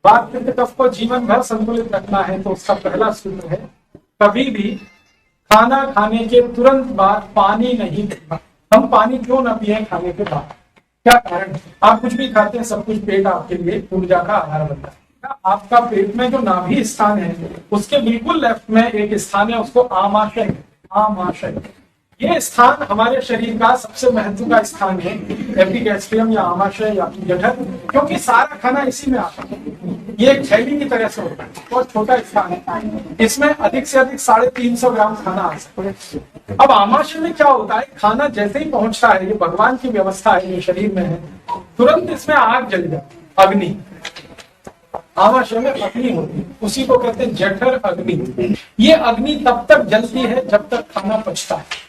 वात पित्त कफ को जीवन भर संतुलित रखना है तो उसका पहला सूत्र है, कभी भी खाना खाने के तुरंत बाद पानी नहीं पीना। हम पानी क्यों ना पिए खाने के बाद? क्या कारण? आप कुछ भी खाते हैं, सब कुछ पेट आपके लिए ऊर्जा का आधार बनता है। आपका पेट में जो नाभि स्थान है उसके बिल्कुल लेफ्ट में एक स्थान है, उसको आमाशय। आमाशय ये स्थान हमारे शरीर का सबसे महत्व का स्थान है, एपिगैस्ट्रियम या आमाशय या जठर, क्योंकि सारा खाना इसी में आता है। ये एक थैली की तरह से होता है, बहुत छोटा स्थान है, इसमें अधिक से अधिक 350 ग्राम खाना आ सकता है। अब आमाशय में क्या होता है, खाना जैसे ही पहुंचता है, ये भगवान की व्यवस्था है, ये शरीर में है, तुरंत इसमें आग जल जाती, अग्नि। आमाशय में अग्नि होती है, उसी को कहते हैं जठर अग्नि। ये अग्नि तब तक जलती है जब तक खाना पचता है।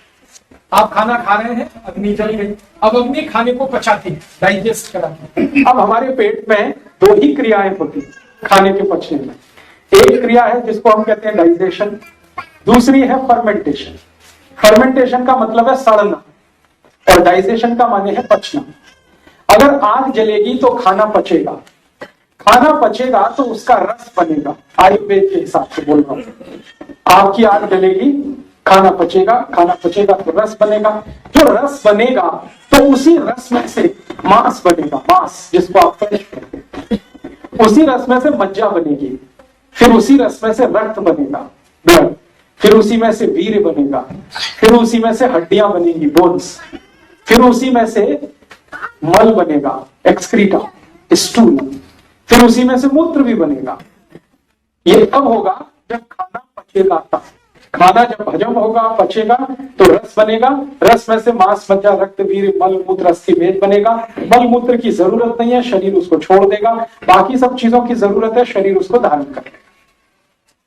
आप खाना खा रहे हैं, अग्नि जल गई, अब अग्नि खाने को पचाती है, डाइजेस्ट कराती है। अब हमारे पेट में दो ही क्रियाएं होती है खाने के पचने में। एक क्रिया है जिसको हम कहते हैं डाइजेशन, दूसरी है फर्मेंटेशन। फर्मेंटेशन का मतलब है सड़ना और डाइजेशन का माने है पचना। अगर आग जलेगी तो खाना पचेगा, खाना पचेगा तो उसका रस बनेगा। आयुर्वेद के हिसाब से बोल रहा हूं, आपकी आग जलेगी, खाना पचेगा, खाना पचेगा तो रस बनेगा। जो रस बनेगा तो उसी रस में से मांस बनेगा, मांस जिसको आप फ्लेश कहते हैं। उसी रस में से मज्जा बनेगी, फिर उसी रस में से रक्त बनेगा, ब्लड, फिर उसी में से वीर्य बनेगा, फिर उसी में से हड्डियां बनेंगी, बोन्स, फिर उसी में से मल बनेगा, एक्सक्रीटा, स्टूल, फिर उसी में से मूत्र भी बनेगा। ये तब होगा जब खाना पचेगा। तब खाना जब हजम होगा, पचेगा, तो रस बनेगा, रस में से मांस, मज्जा, रक्त, वीर्य, मल मूत्र, अस्थि, मेद बनेगा। मल मूत्र की जरूरत नहीं है, शरीर उसको छोड़ देगा। बाकी सब चीजों की जरूरत है, शरीर उसको धारण कर लेगा।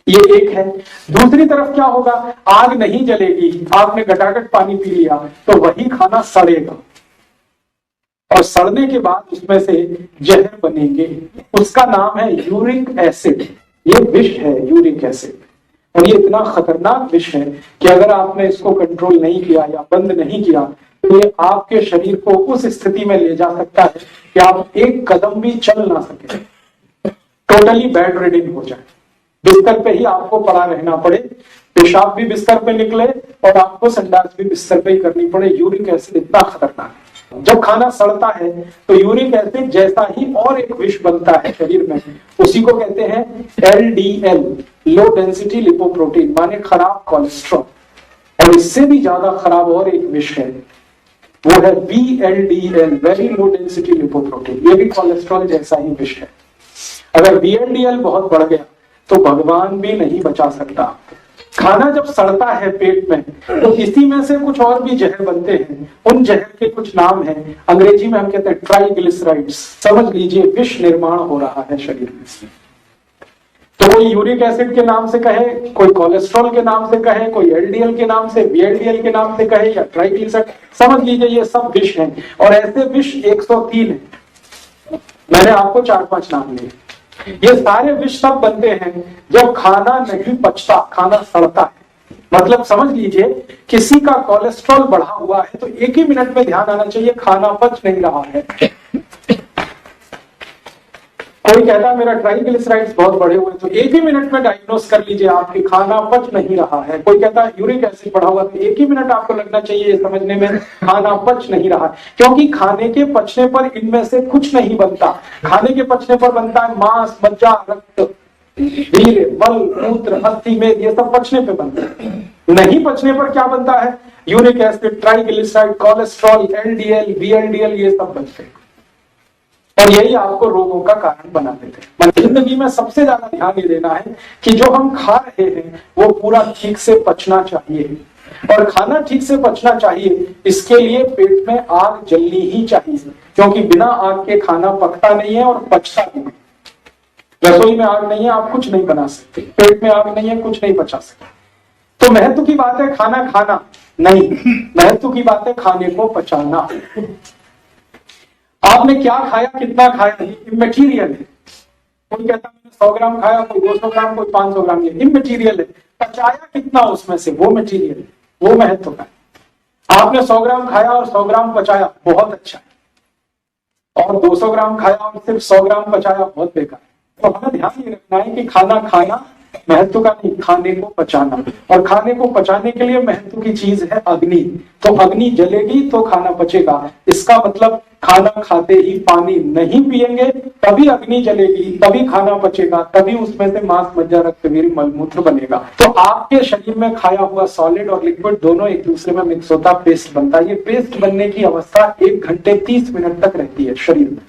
ये एक है। दूसरी तरफ क्या होगा, आग नहीं जलेगी, आपने गटागट पानी पी लिया तो वही खाना सड़ेगा और सड़ने के बाद उसमें से जहर बनेंगे। उसका नाम है यूरिक एसिड। ये विष है यूरिक एसिड, और ये इतना खतरनाक विष है कि अगर आपने इसको कंट्रोल नहीं किया या बंद नहीं किया तो ये आपके शरीर को उस स्थिति में ले जा सकता है कि आप एक कदम भी चल ना सके, टोटली बेड रिडन हो जाए, बिस्तर पे ही आपको पड़ा रहना पड़े, पेशाब भी बिस्तर पे निकले और आपको संडास भी बिस्तर पे ही करनी पड़े। यूरिक एसिड इतना खतरनाक है। जब खाना सड़ता है तो यूरिक एसिड जैसा ही और एक विष बनता है शरीर में, उसी को कहते हैं LDL, लो डेंसिटी लिपोप्रोटीन, माने खराब कोलेस्ट्रॉल। और इससे भी ज्यादा खराब और एक विष है, वो है VLDL, very low density lipoprotein. ये भी कोलेस्ट्रॉल जैसा ही विष है। अगर VLDL बहुत बढ़ गया तो भगवान भी नहीं बचा सकता। खाना जब सड़ता है पेट में तो इसी में से कुछ और भी जहर बनते हैं। उन जहर के कुछ नाम हैं, अंग्रेजी में हम कहते हैं ट्राइग्लिसराइड्स। समझ लीजिए विष निर्माण हो रहा है शरीर में। तो कोई यूरिक एसिड के नाम से कहे, कोई कोलेस्ट्रॉल के नाम से कहे, कोई LDL के नाम से, VLDL के नाम से कहे या ट्राइग्लिसराइड, समझ लीजिए ये सब विष हैं। और ऐसे विष 103 है, मैंने आपको 4-5 नाम लिए। ये सारे विष तब बनते हैं जब खाना नहीं पचता, खाना सड़ता है। मतलब समझ लीजिए किसी का कोलेस्ट्रॉल बढ़ा हुआ है तो एक ही मिनट में ध्यान आना चाहिए खाना पच नहीं रहा है। कोई कहता है मेरा ट्राइग्लिसराइड्स बहुत बढ़े हुए, तो एक ही मिनट में डायग्नोस कर लीजिए आपकी खाना पच नहीं रहा है। कोई कहता है यूरिक एसिड बढ़ा हुआ, तो एक ही मिनट आपको लगना चाहिए ये समझने में खाना पच नहीं रहा है। क्योंकि खाने के पचने पर इनमें से कुछ नहीं बनता। खाने के पचने पर बनता है मांस, मज्जा, रक्त, वीर्य, मल मूत्र, अस्थि, मेद, ये सब पचने पे बनता है। नहीं पचने पर क्या बनता है, uric acid, triglyceride, cholesterol, LDL, VLDL, ये सब बनते हैं और यही आपको रोगों का कारण बना देते हैं। जिंदगी में सबसे ज्यादा ध्यान ये देना है कि जो हम खा रहे हैं वो पूरा ठीक से पचना चाहिए, और खाना ठीक से पचना चाहिए इसके लिए पेट में आग जलनी ही चाहिए, क्योंकि बिना आग के खाना पकता नहीं है और पचता नहीं। रसोई में आग नहीं है, आप कुछ नहीं बना सकते। पेट में आग नहीं है, कुछ नहीं पचा सकते। तो महत्व की बात है खाना खाना नहीं, महत्व की बात है खाने को पचाना। आपने क्या खाया, कितना खाया, इमैटीरियल है। कोई कहता मैंने 100 ग्राम खाया, कोई 200 ग्राम, कोई 500 ग्राम, ये इमैटीरियल है। पचाया कितना उसमें से, वो मटेरियल है, वो महत्व का है। आपने 100 ग्राम खाया और 100 ग्राम पचाया, बहुत अच्छा है। और 200 ग्राम खाया और सिर्फ 100 ग्राम पचाया, बहुत बेकार है। तो हमें ध्यान ये रखना है कि खाना खाना महत्व का नहीं, खाने को पचाना, और खाने को पचाने के लिए महत्व की चीज है अग्नि। तो अग्नि जलेगी तो खाना पचेगा। इसका मतलब खाना खाते ही पानी नहीं पिएंगे तभी अग्नि जलेगी, तभी खाना पचेगा, तभी उसमें से मांस मज्जा रक्तवीर मलमूत्र बनेगा। तो आपके शरीर में खाया हुआ सॉलिड और लिक्विड दोनों एक दूसरे में मिक्स होता, पेस्ट बनता है। ये पेस्ट बनने की अवस्था 1 घंटे 30 मिनट तक रहती है शरीर में,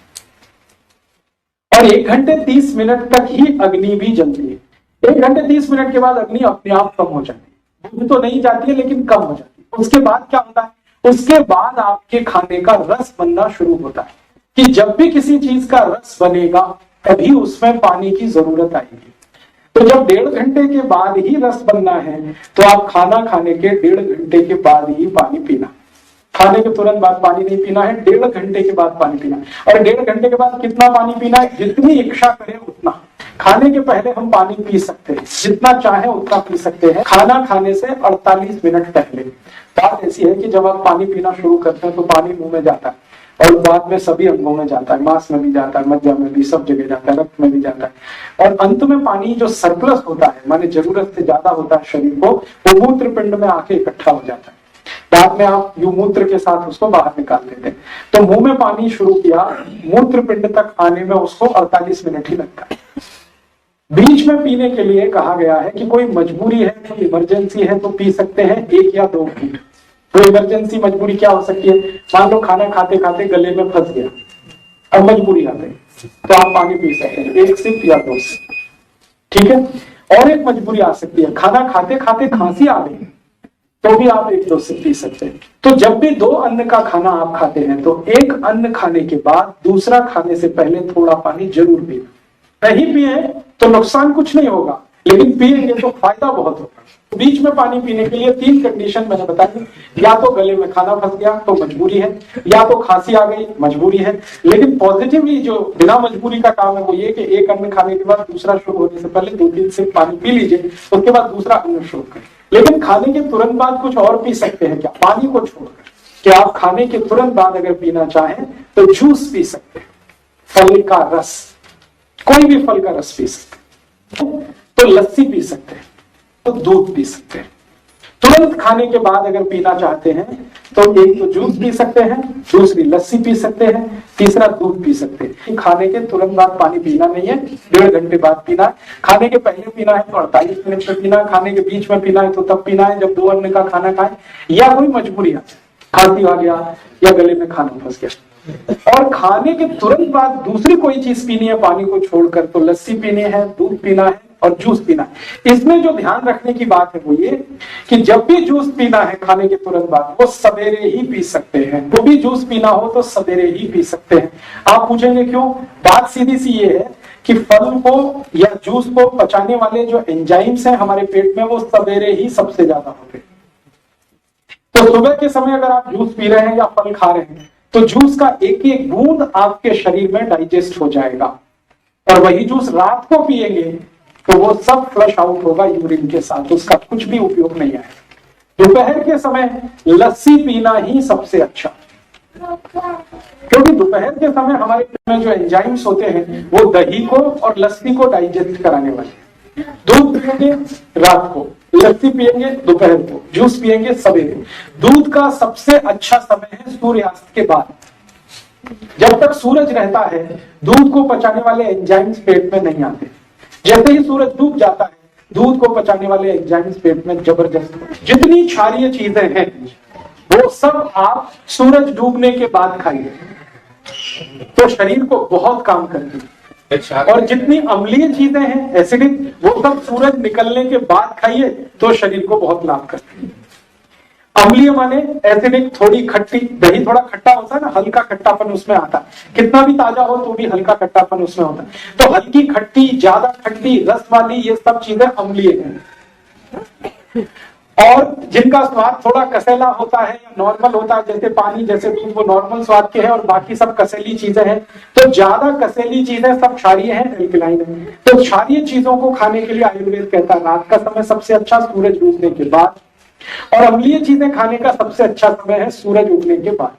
और 1 घंटे 30 मिनट तक ही अग्नि भी जलती है। 1 घंटे 30 मिनट के बाद अग्नि अपने आप कम हो जाती है, तो नहीं जाती है लेकिन कम हो जाती है। उसके बाद क्या होता है, उसके बाद आपके खाने का रस बनना शुरू होता है, कि जब भी किसी चीज का रस बनेगा तभी उसमें पानी की जरूरत आएगी। तो जब 1.5 घंटे के बाद ही रस बनना है तो आप खाना खाने के 1.5 घंटे के बाद ही पानी पीना। खाने के तुरंत बाद पानी नहीं पीना है, 1.5 घंटे के बाद पानी पीना। और 1.5 घंटे के बाद कितना पानी पीना है, जितनी इच्छा करें उतना। खाने के पहले हम पानी पी सकते हैं, जितना चाहे उतना पी सकते हैं। खाना खाने से 48 मिनट पहले। बात ऐसी है कि जब आप पानी पीना शुरू करते हैं तो पानी मुंह में जाता है और बाद में सभी अंगों में जाता है, मांस में भी जाता है, मज्जा में भी, सब जगह जाता है, रक्त में भी जाता है। और अंत में पानी जो सरप्लस होता है, माने जरूरत से ज्यादा होता है शरीर को, वो मूत्र पिंड में आके इकट्ठा हो जाता है। बाद में आप यू मूत्र के साथ उसको बाहर निकाल देते हैं। तो मुंह में पानी शुरू किया, मूत्र पिंड तक आने में उसको 48 मिनट ही लगता है। बीच में पीने के लिए कहा गया है कि कोई मजबूरी है, कोई इमरजेंसी है तो पी सकते हैं 1 या 2 घूंट। तो इमरजेंसी मजबूरी क्या हो सकती है, मान लो खाना खाते खाते गले में फंस गया, अब मजबूरी आ गई, तो आप पानी पी सकते हैं 1 सिप या 2 सिप, ठीक है। और एक मजबूरी आ सकती है, खाना खाते खाते खांसी आ गई, तो भी आप 1-2 सिप पी सकते हैं। तो जब भी 2 अन्न का खाना आप खाते हैं तो एक अन्न खाने के बाद दूसरा खाने से पहले थोड़ा पानी जरूर पीना। नहीं पिए तो नुकसान कुछ नहीं होगा, लेकिन पिएंगे तो फायदा बहुत होगा। बीच में पानी पीने के लिए 3 कंडीशन मैंने बताई, या तो गले में खाना फंस गया तो मजबूरी है, या तो खांसी आ गई मजबूरी है। लेकिन पॉजिटिवली जो बिना मजबूरी का काम है वो ये कि एक अन्न खाने के बाद दूसरा शुरू होने से पहले 2-3 सिप पानी पी लीजिए, उसके बाद दूसरा अन्न शुरू करें। लेकिन खाने के तुरंत बाद कुछ और पी सकते हैं क्या, पानी को छोड़कर, कि आप खाने के तुरंत बाद अगर पीना चाहें तो जूस पी सकते हैं, फल का रस, कोई भी फल का रस पी सकते हैं, तो लस्सी पी सकते हैं, तो दूध पी सकते हैं। तुरंत खाने के बाद अगर पीना चाहते हैं तो एक तो जूस पी सकते हैं, दूसरी लस्सी पी सकते हैं, तीसरा दूध पी सकते हैं। खाने के तुरंत बाद पानी पीना नहीं है, 1.5 घंटे बाद पीना है। खाने के पहले पीना है तो 48 मिनट में पीना है, खाने के बीच में पीना है तो तब पीना है जब 2 अन्न का खाना खाए, या कोई मजबूरी आ जाए, खांसी आ गया या गले में खाना फंस गया। और खाने के तुरंत बाद दूसरी कोई चीज पीनी है पानी को छोड़कर, तो लस्सी पीनी है, दूध पीना है और जूस पीना है। इसमें जो ध्यान रखने की बात है वो ये कि जब भी जूस पीना है खाने के तुरंत बाद, वो सवेरे ही पी सकते हैं। वो भी जूस पीना हो तो सवेरे ही पी सकते हैं। आप पूछेंगे क्यों, बात सीधी सी ये है कि फल को या जूस को पचाने वाले जो एंजाइम्स हैं हमारे पेट में, वो सवेरे ही सबसे ज्यादा होते हैं। तो सुबह के समय अगर आप जूस पी रहे हैं या फल खा रहे हैं तो जूस का एक एक बूंद आपके शरीर में डाइजेस्ट हो जाएगा, और वही जूस रात को पिएंगे तो वो सब फ्लश आउट होगा यूरिन के साथ, उसका कुछ भी उपयोग नहीं आएगा। दोपहर के समय लस्सी पीना ही सबसे अच्छा, क्योंकि दोपहर के समय हमारे पेट में जो एंजाइम्स होते हैं वो दही को और लस्सी को डाइजेस्ट कराने वाले। दूध पिएंगे रात को, लस्सी पिएंगे दोपहर को, जूस पिएंगे सवेरे। दूध का सबसे अच्छा समय है सूर्यास्त के बाद। जब तक सूरज रहता है दूध को पचाने वाले एंजाइम्स पेट में नहीं आते। जैसे ही सूरज डूब जाता है दूध को पचाने वाले एंजाइम्स पेट में जबरदस्त। जितनी क्षारीय चीजें हैं वो सब आप सूरज डूबने के बाद खाइए तो शरीर को बहुत काम करती है। और जितनी अम्लीय चीजें हैं एसिडिक, वो सब सूरज निकलने के बाद खाइए तो शरीर को बहुत लाभ करती है। अम्लीय माने एसिडिक, थोड़ी खट्टी, दही थोड़ा खट्टा होता है ना, हल्का खट्टापन उसमें आता है, कितना भी ताजा हो तो भी हल्का खट्टापन उसमें होता है। तो हल्की खट्टी, ज्यादा खट्टी, रस वाली, ये सब चीजें अम्लीय हैं। और जिनका स्वाद थोड़ा कसैला होता है या नॉर्मल होता है, जैसे पानी, जैसे दूध, वो नॉर्मल स्वाद के हैं, और बाकी सब कसैली चीजें हैं। तो ज्यादा कसैली चीजें सब क्षारीय हैं, एल्कलाइन है। तो क्षारीय चीजों को खाने के लिए आयुर्वेद कहता है रात का समय सबसे अच्छा सूरज डूबने के बाद, और अम्लीय चीजें खाने का सबसे अच्छा समय है सूरज उगने के बाद।